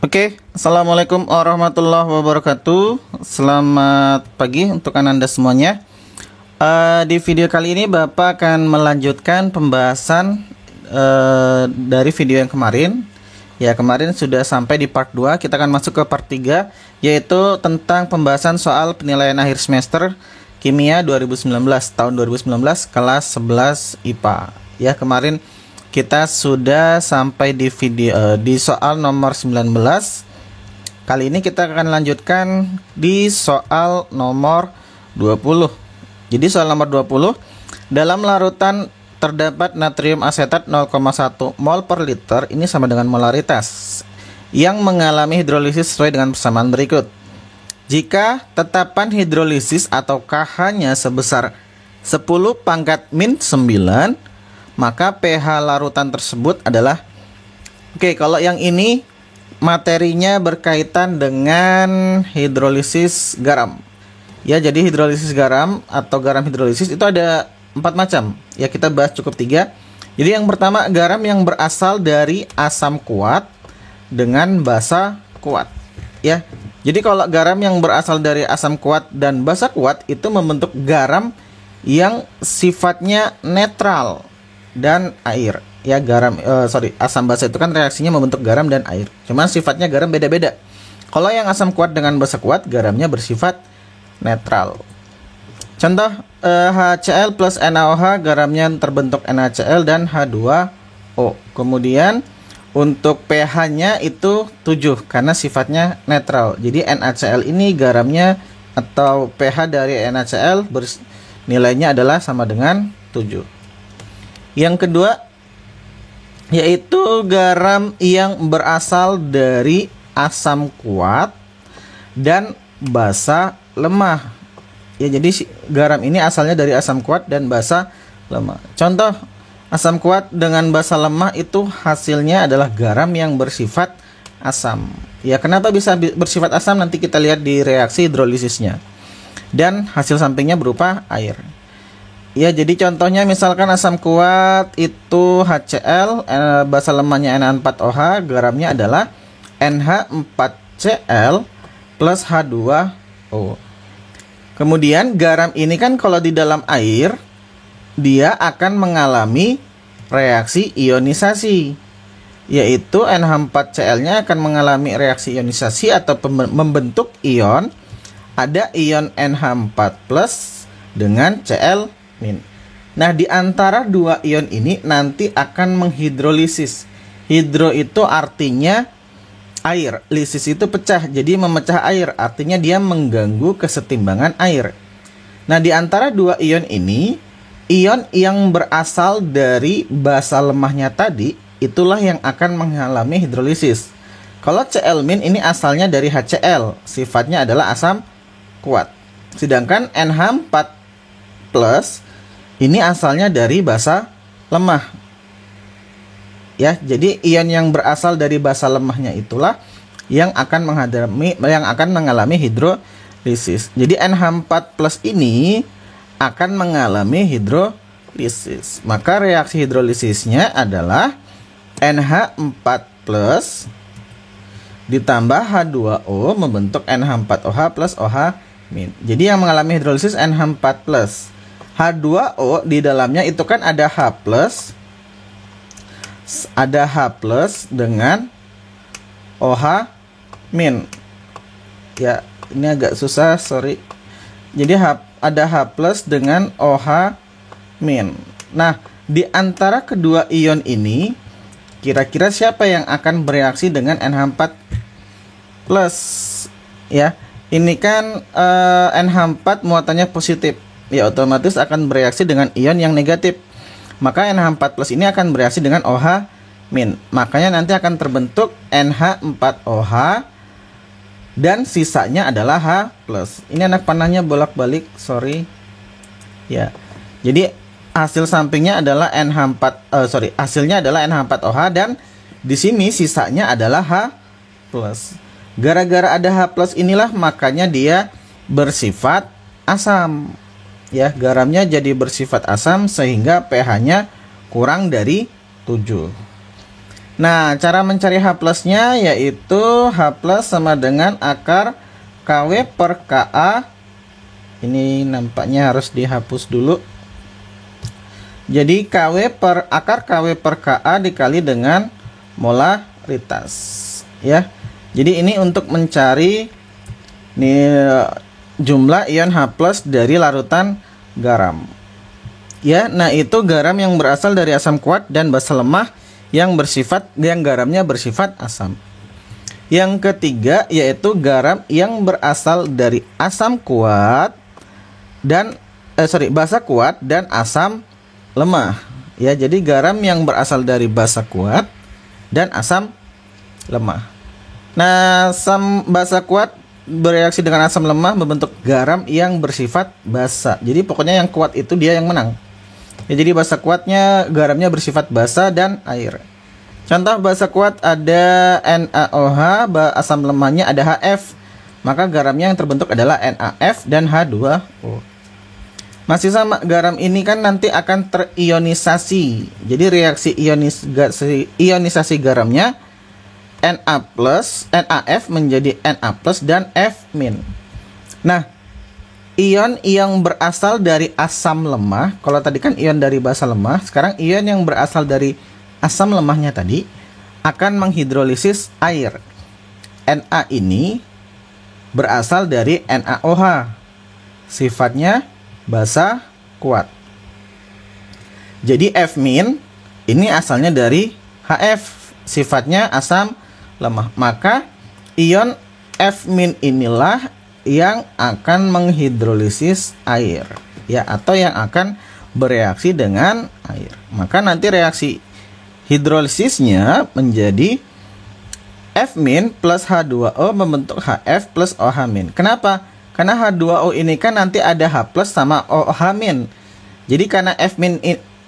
Oke, Assalamualaikum warahmatullahi wabarakatuh. Selamat pagi untuk Anda semuanya. Di video kali ini Bapak akan melanjutkan pembahasan dari video yang kemarin. Ya, kemarin sudah sampai di part 2. Kita akan masuk ke part 3, yaitu tentang pembahasan soal penilaian akhir semester Kimia 2019, tahun 2019, kelas 11 IPA. Ya, kemarin kita sudah sampai di di soal nomor 19. Kali ini kita akan lanjutkan di soal nomor 20. Jadi soal nomor 20, dalam larutan terdapat natrium asetat 0,1 mol per liter, ini sama dengan molaritas, yang mengalami hidrolisis sesuai dengan persamaan berikut. Jika tetapan hidrolisis atau KH-nya sebesar 10⁻⁹, maka pH larutan tersebut adalah, kalau yang ini materinya berkaitan dengan hidrolisis garam. Ya, jadi hidrolisis garam atau garam hidrolisis itu ada 4 macam. Ya, kita bahas cukup 3. Jadi yang pertama, garam yang berasal dari asam kuat dengan basa kuat. Ya, jadi kalau garam yang berasal dari asam kuat dan basa kuat itu membentuk garam yang sifatnya netral dan air. Ya, asam basa itu kan reaksinya membentuk garam dan air. Cuman sifatnya garam beda-beda. Kalau yang asam kuat dengan basa kuat, garamnya bersifat netral. Contoh, HCl plus NaOH, garamnya terbentuk NaCl dan H2O. Kemudian untuk pH-nya itu 7 karena sifatnya netral. Jadi NaCl ini garamnya atau pH dari NaCl nilainya adalah sama dengan 7. Yang kedua, yaitu garam yang berasal dari asam kuat dan basa lemah. Ya, jadi garam ini asalnya dari asam kuat dan basa lemah. Contoh, asam kuat dengan basa lemah itu hasilnya adalah garam yang bersifat asam. Ya, kenapa bisa bersifat asam? Nanti kita lihat di reaksi hidrolisisnya. Dan hasil sampingnya berupa air. Ya, jadi contohnya misalkan asam kuat itu HCl, basa lemahnya Na4OH, garamnya adalah NH4Cl plus H2O. Kemudian garam ini kan kalau di dalam air, dia akan mengalami reaksi ionisasi, yaitu NH4Cl-nya akan mengalami reaksi ionisasi atau membentuk ion. Ada ion NH4+ dengan Cl-. Nah, di antara dua ion ini nanti akan menghidrolisis. Hidro itu artinya air, lisis itu pecah, jadi memecah air, artinya dia mengganggu kesetimbangan air. Nah, di antara dua ion ini, ion yang berasal dari basa lemahnya tadi, itulah yang akan mengalami hidrolisis. Kalau Cl- ini asalnya dari HCl, sifatnya adalah asam kuat. Sedangkan NH4+ ini asalnya dari basa lemah. Ya, jadi ion yang berasal dari basa lemahnya itulah yang akan mengalami hidrolisis. Jadi NH4+ ini akan mengalami hidrolisis. Maka reaksi hidrolisisnya adalah NH4+ ditambah H2O membentuk NH4OH plus OH-. Jadi yang mengalami hidrolisis NH4+. H2O di dalamnya itu kan ada H+, dengan OH-. Ya, ini agak susah, sorry. Jadi ada H+ dengan OH-. Nah, di antara kedua ion ini, kira-kira siapa yang akan bereaksi dengan NH4+? Ya, ini kan NH4 muatannya positif. Ya, otomatis akan bereaksi dengan ion yang negatif. Maka NH4+ ini akan bereaksi dengan OH-. Makanya nanti akan terbentuk NH4OH dan sisanya adalah H+. Ini anak panahnya bolak-balik, sorry. Ya. Jadi hasil sampingnya adalah hasilnya adalah NH4OH dan di sini sisanya adalah H+. Gara-gara ada H+ inilah makanya dia bersifat asam. Ya, garamnya jadi bersifat asam sehingga pH-nya kurang dari 7. Nah, cara mencari H plusnya yaitu H plus sama dengan akar KW per KA. Ini nampaknya harus dihapus dulu. Jadi akar KW per KA dikali dengan molaritas, ya. Jadi ini untuk mencari jumlah ion H plus dari larutan garam. Ya, nah itu garam yang berasal dari asam kuat dan basa lemah yang garamnya bersifat asam. Yang ketiga yaitu garam yang berasal dari asam kuat dan basa kuat dan asam lemah. Ya, jadi garam yang berasal dari basa kuat dan asam lemah. Nah, basa kuat bereaksi dengan asam lemah membentuk garam yang bersifat basa. Jadi pokoknya yang kuat itu dia yang menang. Ya, jadi basa kuatnya garamnya bersifat basa dan air. Contoh basa kuat ada NaOH, asam lemahnya ada HF. Maka garamnya yang terbentuk adalah NaF dan H2O. Masih sama, garam ini kan nanti akan terionisasi. Jadi reaksi ionisasi garamnya NaF menjadi Na+ dan F-. Nah, ion yang berasal dari asam lemah, kalau tadi kan ion dari basa lemah, sekarang ion yang berasal dari asam lemahnya tadi akan menghidrolisis air. Na ini berasal dari NaOH. Sifatnya basa kuat. Jadi F- ini asalnya dari HF, sifatnya asam lemah. Maka ion F- inilah yang akan menghidrolisis air, ya, atau yang akan bereaksi dengan air. Maka nanti reaksi hidrolisisnya menjadi F- plus H2O membentuk HF plus OH-. Kenapa? Karena H2O ini kan nanti ada H plus sama OH-. Jadi karena F-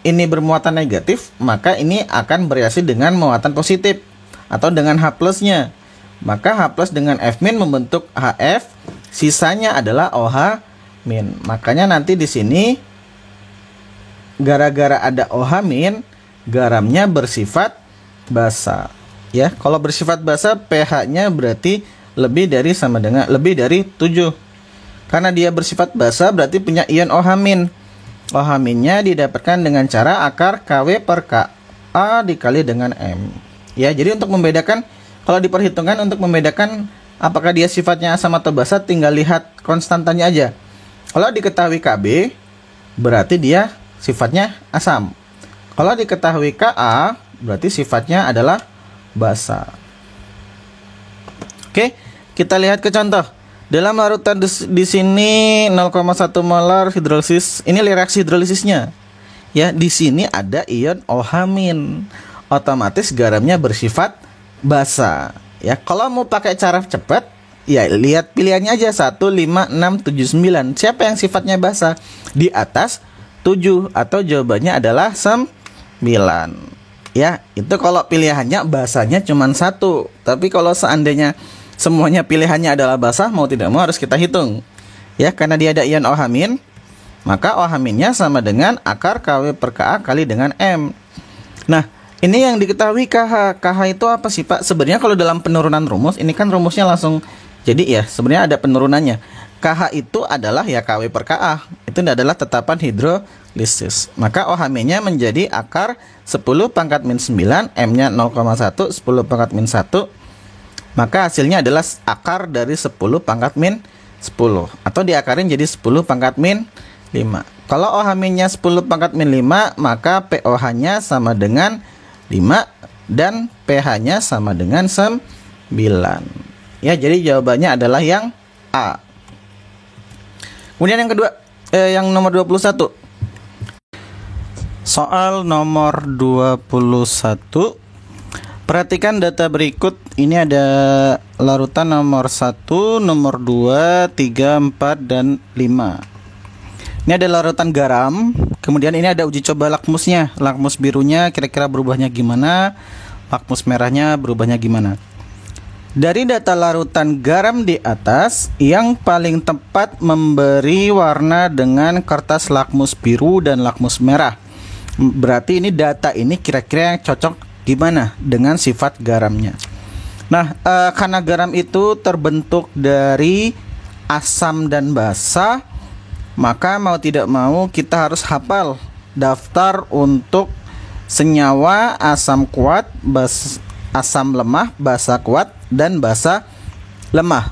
ini bermuatan negatif, maka ini akan bereaksi dengan muatan positif atau dengan H plusnya. Maka H plus dengan F- membentuk HF, sisanya adalah OH-. Makanya nanti di sini gara-gara ada OH-, garamnya bersifat basa. Ya, kalau bersifat basa pH-nya berarti lebih dari 7. Karena dia bersifat basa berarti punya ion OH-. OH-nya didapatkan dengan cara akar KW per KA dikali dengan M. Ya, jadi untuk membedakan, kalau diperhitungkan untuk membedakan apakah dia sifatnya asam atau basa, tinggal lihat konstantannya aja. Kalau diketahui Kb, berarti dia sifatnya asam. Kalau diketahui Ka, berarti sifatnya adalah basa. Oke, kita lihat ke contoh. Dalam larutan di sini 0,1 molar hidrolisis. Ini reaksi hidrolisisnya. Ya, di sini ada ion OH-. Otomatis garamnya bersifat basa. Ya, kalau mau pakai cara cepat, ya lihat pilihannya aja 1, 5, 6, 7, 9. Siapa yang sifatnya basa? Di atas 7 atau jawabannya adalah 9. Ya, itu kalau pilihannya basanya cuma 1. Tapi kalau seandainya semuanya pilihannya adalah basa, mau tidak mau harus kita hitung. Ya, karena dia ada ion OH-, maka OH-nya sama dengan akar KW per KA kali dengan M. Nah, ini yang diketahui KH. KH itu apa sih, Pak? Sebenarnya kalau dalam penurunan rumus, ini kan rumusnya langsung. Jadi ya, sebenarnya ada penurunannya. KH itu adalah ya KW per KA. Itu adalah tetapan hidrolisis. Maka OH-nya menjadi akar 10⁻⁹, M-nya 0,1, 10⁻⁻⁴. Maka hasilnya adalah akar dari 10⁻⁻⁴, atau diakarin jadi 10⁻⁵. Kalau OH-nya 10⁻⁵, maka POH-nya sama dengan 5 dan pH-nya sama dengan 9. Ya, jadi jawabannya adalah yang A. Kemudian yang kedua, yang nomor 21. Soal nomor 21. Perhatikan data berikut. Ini ada larutan nomor 1, nomor 2, 3, 4, dan 5. Ini ada larutan garam. Kemudian ini ada uji coba lakmusnya. Lakmus birunya kira-kira berubahnya gimana, lakmus merahnya berubahnya gimana. Dari data larutan garam di atas, yang paling tepat memberi warna dengan kertas lakmus biru dan lakmus merah. Berarti ini data ini kira-kira yang cocok Gimana dengan sifat garamnya? Nah, karena garam itu terbentuk dari asam dan basa, maka mau tidak mau kita harus hafal daftar untuk senyawa asam kuat, asam lemah, basa kuat, dan basa lemah.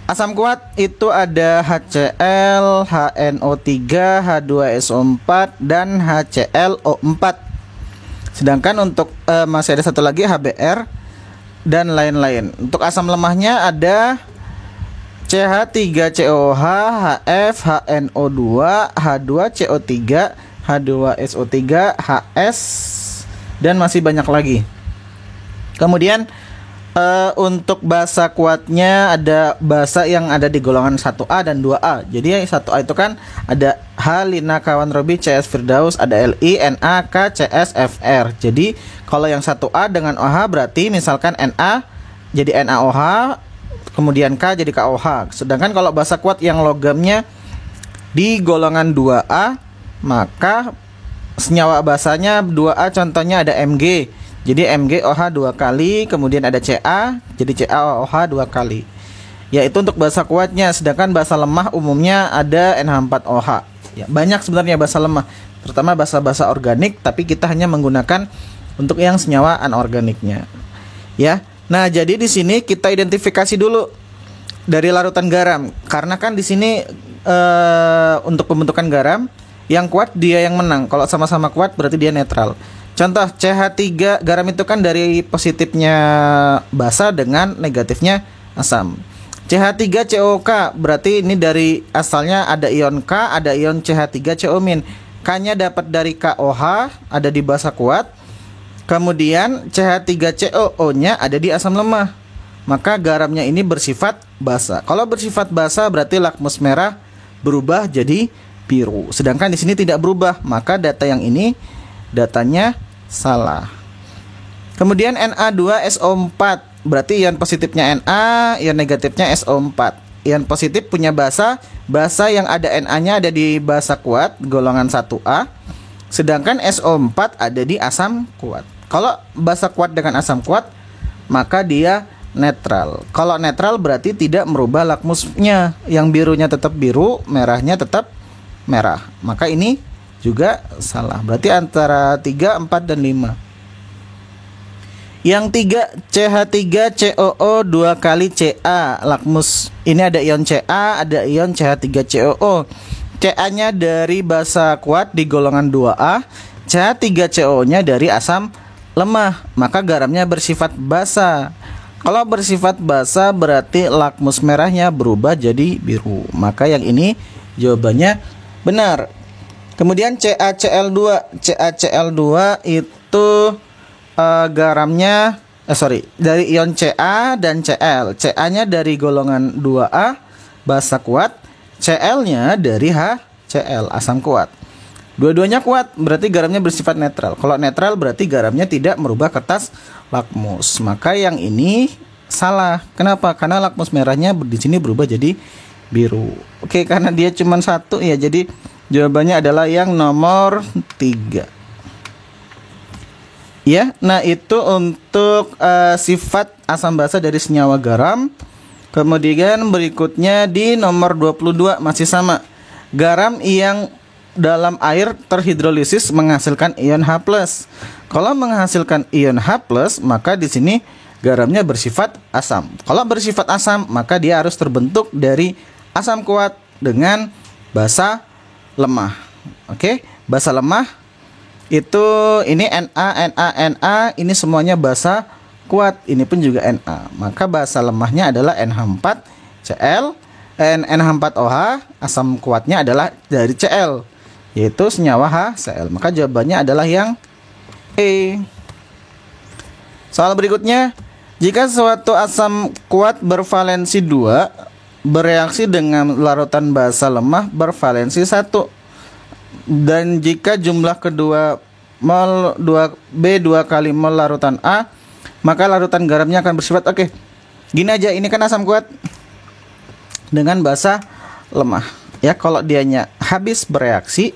Asam kuat itu ada HCl, HNO3, H2SO4, dan HClO4. Sedangkan untuk masih ada satu lagi HBr dan lain-lain. Untuk asam lemahnya ada CH3COH, HF, HNO2, H2CO3, H2SO3, HS, dan masih banyak lagi. Kemudian untuk basa kuatnya ada basa yang ada di golongan 1A dan 2A. Jadi 1A itu kan ada H, Lina, Kawan, Robi, CS, Firdaus, ada Li, Na, K, CS, Fr. Jadi kalau yang 1A dengan OH berarti misalkan Na jadi NaOH, kemudian K jadi KOH. Sedangkan kalau basa kuat yang logamnya di golongan 2A, maka senyawa basanya 2A, contohnya ada Mg. Jadi MgOH 2 kali, kemudian ada Ca, jadi CaOH 2 kali. Yaitu untuk basa kuatnya. Sedangkan basa lemah umumnya ada NH4OH. Ya, banyak sebenarnya basa lemah, terutama basa-basa organik, tapi kita hanya menggunakan untuk yang senyawa anorganiknya. Ya. Nah, jadi di sini kita identifikasi dulu dari larutan garam. Karena kan di sini untuk pembentukan garam, yang kuat dia yang menang. Kalau sama-sama kuat berarti dia netral. Contoh CH3, garam itu kan dari positifnya basa dengan negatifnya asam. CH3COK berarti ini dari asalnya ada ion K, ada ion CH3CO-. K-nya dapat dari KOH, ada di basa kuat. Kemudian CH3COO-nya ada di asam lemah. Maka garamnya ini bersifat basa. Kalau bersifat basa berarti lakmus merah berubah jadi biru. Sedangkan di sini tidak berubah, maka data yang ini datanya salah. Kemudian Na2SO4 berarti ion positifnya Na, ion negatifnya SO4. Ion positif punya basa yang ada Na-nya ada di basa kuat golongan 1A. Sedangkan SO4 ada di asam kuat. Kalau basa kuat dengan asam kuat, maka dia netral. Kalau netral berarti tidak merubah lakmusnya. Yang birunya tetap biru, merahnya tetap merah. Maka ini juga salah. Berarti antara 3, 4, dan 5. Yang 3, CH3COO 2 kali Ca, lakmus. Ini ada ion Ca, ada ion CH3COO. Ca-nya dari basa kuat di golongan 2A, CH3COO-nya dari asam lemah. Maka garamnya bersifat basa. Kalau bersifat basa berarti lakmus merahnya berubah jadi biru. Maka yang ini jawabannya benar. Kemudian CaCl2 itu garamnya dari ion Ca dan Cl. Ca-nya dari golongan 2A basa kuat, Cl-nya dari HCl asam kuat. Dua-duanya kuat, berarti garamnya bersifat netral. Kalau netral berarti garamnya tidak merubah kertas lakmus. Maka yang ini salah. Kenapa? Karena lakmus merahnya di sini berubah jadi biru. Oke, karena dia cuma satu ya, jadi jawabannya adalah yang nomor 3. Ya, nah itu untuk sifat asam basa dari senyawa garam. Kemudian berikutnya di nomor 22 masih sama. Garam yang dalam air terhidrolisis menghasilkan ion H+. Kalau menghasilkan ion H+, maka di sini garamnya bersifat asam. Kalau bersifat asam, maka dia harus terbentuk dari asam kuat dengan basa lemah. Oke, basa lemah itu ini Na, ini semuanya basa kuat. Ini pun juga Na. Maka basa lemahnya adalah NH4Cl, NH4OH, asam kuatnya adalah dari Cl, yaitu senyawa HCl. Maka jawabannya adalah yang E. Soal berikutnya, jika suatu asam kuat bervalensi 2 bereaksi dengan larutan basa lemah bervalensi 1, dan jika jumlah kedua mol 2B 2 kali mol larutan A, maka larutan garamnya akan bersifat gini aja, ini kan asam kuat dengan basa lemah. Ya, kalau dianya habis bereaksi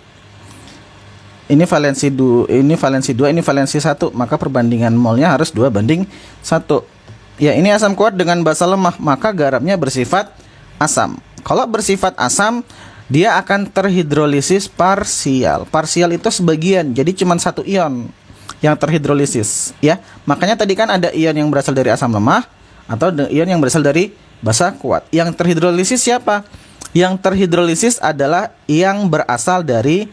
ini valensi 2, ini valensi 2, ini valensi 1, maka perbandingan molnya harus 2:1. Ya, ini asam kuat dengan basa lemah, maka garamnya bersifat asam. Kalau bersifat asam, dia akan terhidrolisis parsial. Parsial itu sebagian, jadi cuma 1 ion yang terhidrolisis, ya. Makanya tadi kan ada ion yang berasal dari asam lemah atau ion yang berasal dari basa kuat. Yang terhidrolisis siapa? Yang terhidrolisis adalah yang berasal dari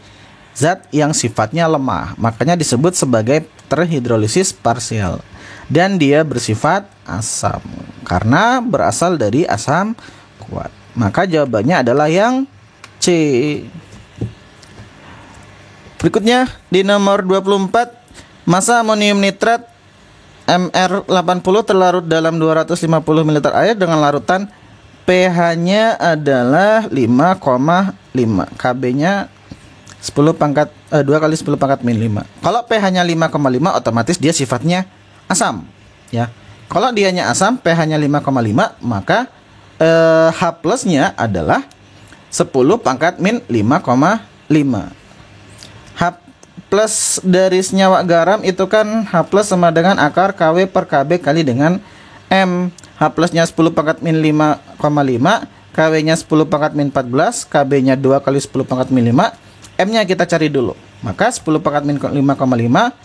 zat yang sifatnya lemah, makanya disebut sebagai terhidrolisis parsial. Dan dia bersifat asam karena berasal dari asam kuat. Maka jawabannya adalah yang C. Berikutnya di nomor 24, massa amonium nitrat MR80 terlarut dalam 250 ml air dengan larutan pH-nya adalah 5,5, KB-nya 2 kali 10 pangkat min 5. Kalau pH-nya 5,5 otomatis dia sifatnya asam, ya. Kalau dianya asam, pH-nya 5,5, maka H plusnya adalah 10 pangkat min 5,5. H plus dari senyawa garam itu kan H plus sama dengan akar KW per KB kali dengan M. H plusnya 10 pangkat min 5,5, KW-nya 10 pangkat min 14, KB-nya 2 kali 10 pangkat min 5. M-nya kita cari dulu. Maka 10 pangkat min 5,5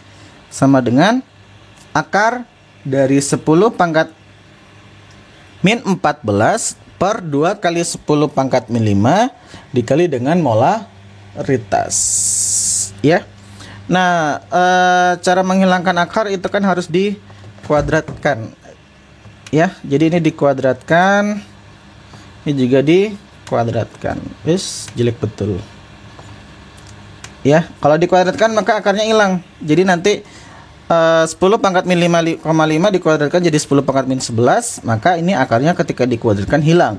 sama dengan akar dari 10 pangkat min 14 per 2 kali 10 pangkat min 5 dikali dengan molaritas, ya. Nah, cara menghilangkan akar itu kan harus dikuadratkan, ya. Jadi ini dikuadratkan, ini juga dikuadratkan. Jelek betul. Ya, kalau dikuadratkan maka akarnya hilang. Jadi nanti 10 pangkat min 5,5 dikuadratkan jadi 10 pangkat min 11, maka ini akarnya ketika dikuadratkan hilang.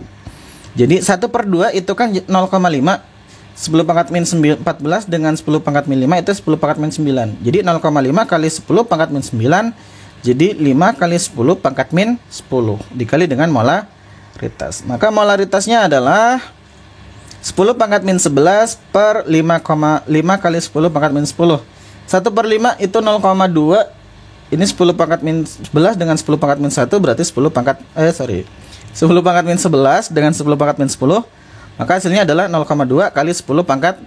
Jadi 1/2 itu kan 0,5. 10 pangkat min 14 dengan 10 pangkat min 5 itu 10 pangkat min 9. Jadi 0,5 kali 10 pangkat min 9 jadi 5 kali 10 pangkat min 10 dikali dengan molaritas. Maka molaritasnya adalah 10 pangkat min 11 per 5,5 kali 10 pangkat min 10. 1/5 itu 0,2. Ini 10 pangkat min 11 dengan 10 pangkat min 1 berarti 10 pangkat 10 pangkat min 11 dengan 10 pangkat min 10. Maka hasilnya adalah 0,2 kali 10 pangkat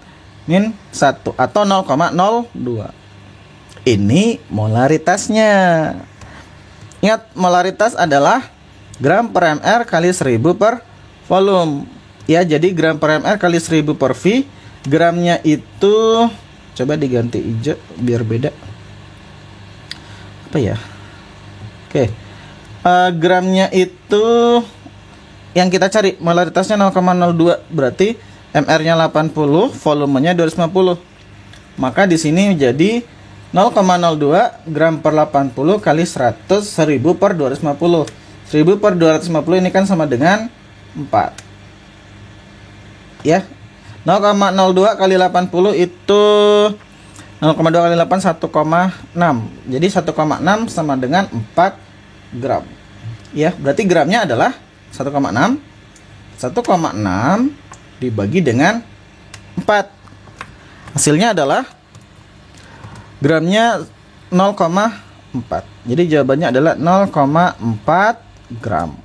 min 1 atau 0,02. Ini molaritasnya. Ingat, molaritas adalah gram per mr kali 1000 per volume. Ya, jadi gram per mr kali 1000 per V. Gramnya itu coba diganti hijau biar beda. Apa ya? Oke. Gramnya itu yang kita cari molaritasnya 0,02, berarti mr-nya 80, volumenya 250. Maka di sini jadi 0,02 gram per 80 kali 100 1000 per 250. 1000 per 250 ini kan sama dengan 4. Ya. 0,02 kali 80 itu 0,2 kali 8 1,6. Jadi 1,6 sama dengan 4 gram. Ya, berarti gramnya adalah 1,6. 1,6 dibagi dengan 4. Hasilnya adalah gramnya 0,4. Jadi jawabannya adalah 0,4 gram.